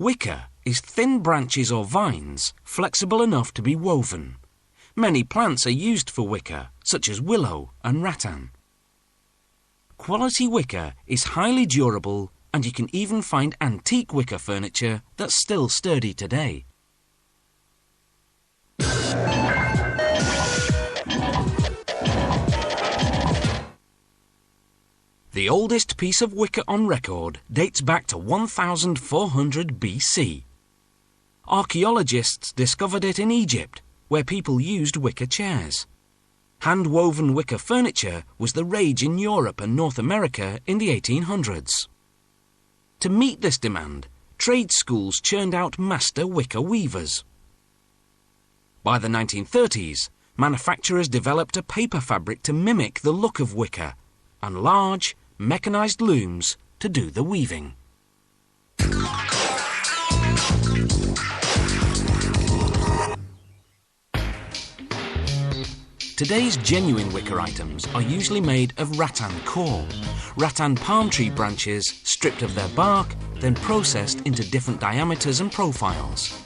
Wicker is thin branches or vines, flexible enough to be woven. Many plants are used for wicker, such as willow and rattan. Quality wicker is highly durable, and you can even find antique wicker furniture that's still sturdy today. The oldest piece of wicker on record dates back to 1400 BC. Archaeologists discovered it in Egypt, where people used wicker chairs. Hand-woven wicker furniture was the rage in Europe and North America in the 1800s. To meet this demand, trade schools churned out master wicker weavers. By the 1930s, manufacturers developed a paper fabric to mimic the look of wicker, and large, mechanized looms to do the weaving. Today's genuine wicker items are usually made of rattan core, rattan palm tree branches stripped of their bark, then processed into different diameters and profiles.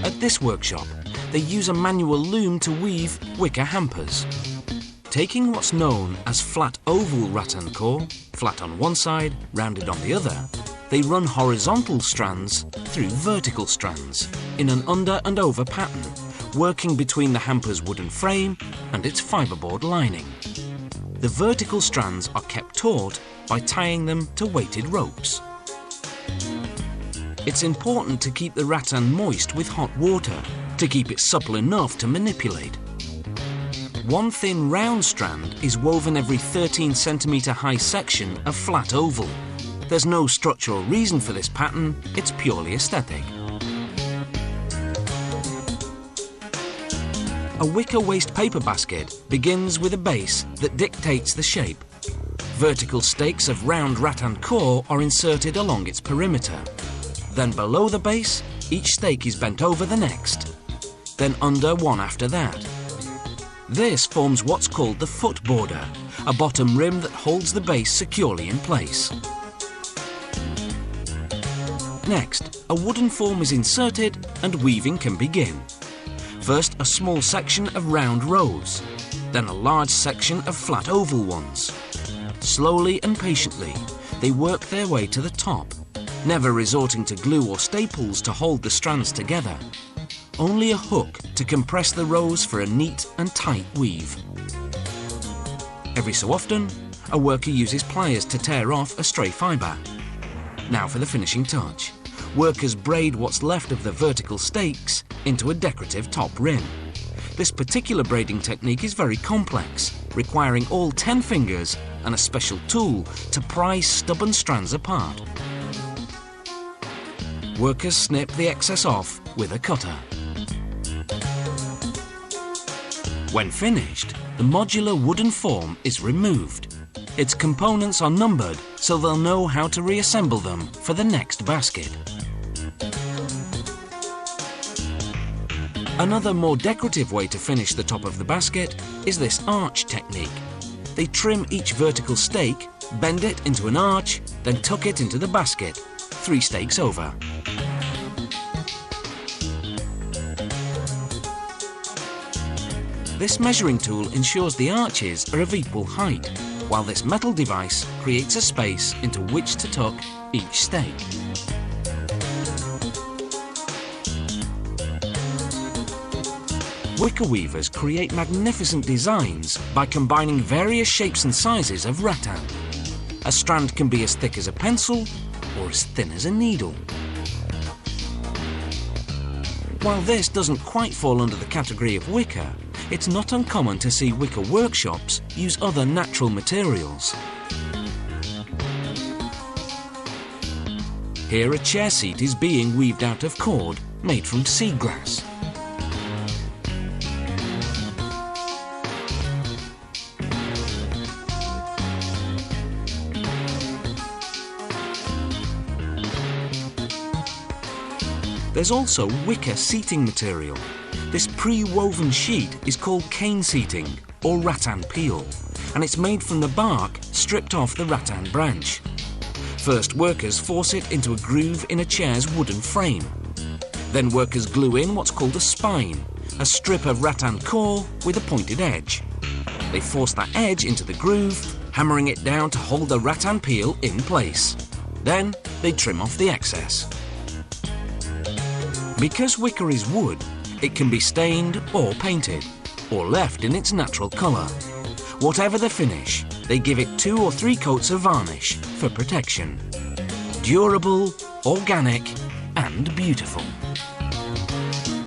At this workshop, they use a manual loom to weave wicker hampers. Taking what's known as flat oval rattan core, flat on one side, rounded on the other, they run horizontal strands through vertical strands in an under and over pattern, working between the hamper's wooden frame and its fiberboard lining. The vertical strands are kept taut by tying them to weighted ropes. It's important to keep the rattan moist with hot water to keep it supple enough to manipulate. One thin round strand is woven every 13 centimetre high section of flat oval. There's no structural reason for this pattern, it's purely aesthetic. A wicker waste paper basket begins with a base that dictates the shape. Vertical stakes of round rattan core are inserted along its perimeter. Then below the base, each stake is bent over the next. Then under one after that. This forms what's called the foot border, a bottom rim that holds the base securely in place. Next, a wooden form is inserted and weaving can begin. First, a small section of round rows, then a large section of flat oval ones. Slowly and patiently, they work their way to the top, never resorting to glue or staples to hold the strands together. Only a hook to compress the rows for a neat and tight weave. Every so often, a worker uses pliers to tear off a stray fibre. Now for the finishing touch. Workers braid what's left of the vertical stakes into a decorative top rim. This particular braiding technique is very complex, requiring all 10 fingers and a special tool to pry stubborn strands apart. Workers snip the excess off with a cutter. When finished, the modular wooden form is removed. Its components are numbered so they'll know how to reassemble them for the next basket. Another more decorative way to finish the top of the basket is this arch technique. They trim each vertical stake, bend it into an arch, then tuck it into the basket, 3 stakes over. This measuring tool ensures the arches are of equal height, while this metal device creates a space into which to tuck each stake. Wicker weavers create magnificent designs by combining various shapes and sizes of rattan. A strand can be as thick as a pencil or as thin as a needle. While this doesn't quite fall under the category of wicker, it's not uncommon to see wicker workshops use other natural materials. Here a chair seat is being weaved out of cord made from seagrass. There's also wicker seating material. This pre-woven sheet is called cane seating or rattan peel, and it's made from the bark stripped off the rattan branch. First, workers force it into a groove in a chair's wooden frame. Then workers glue in what's called a spine, a strip of rattan core with a pointed edge. They force that edge into the groove, hammering it down to hold the rattan peel in place. Then they trim off the excess. Because wicker is wood, it can be stained or painted, or left in its natural colour. Whatever the finish, they give it 2 or 3 coats of varnish for protection. Durable, organic and beautiful.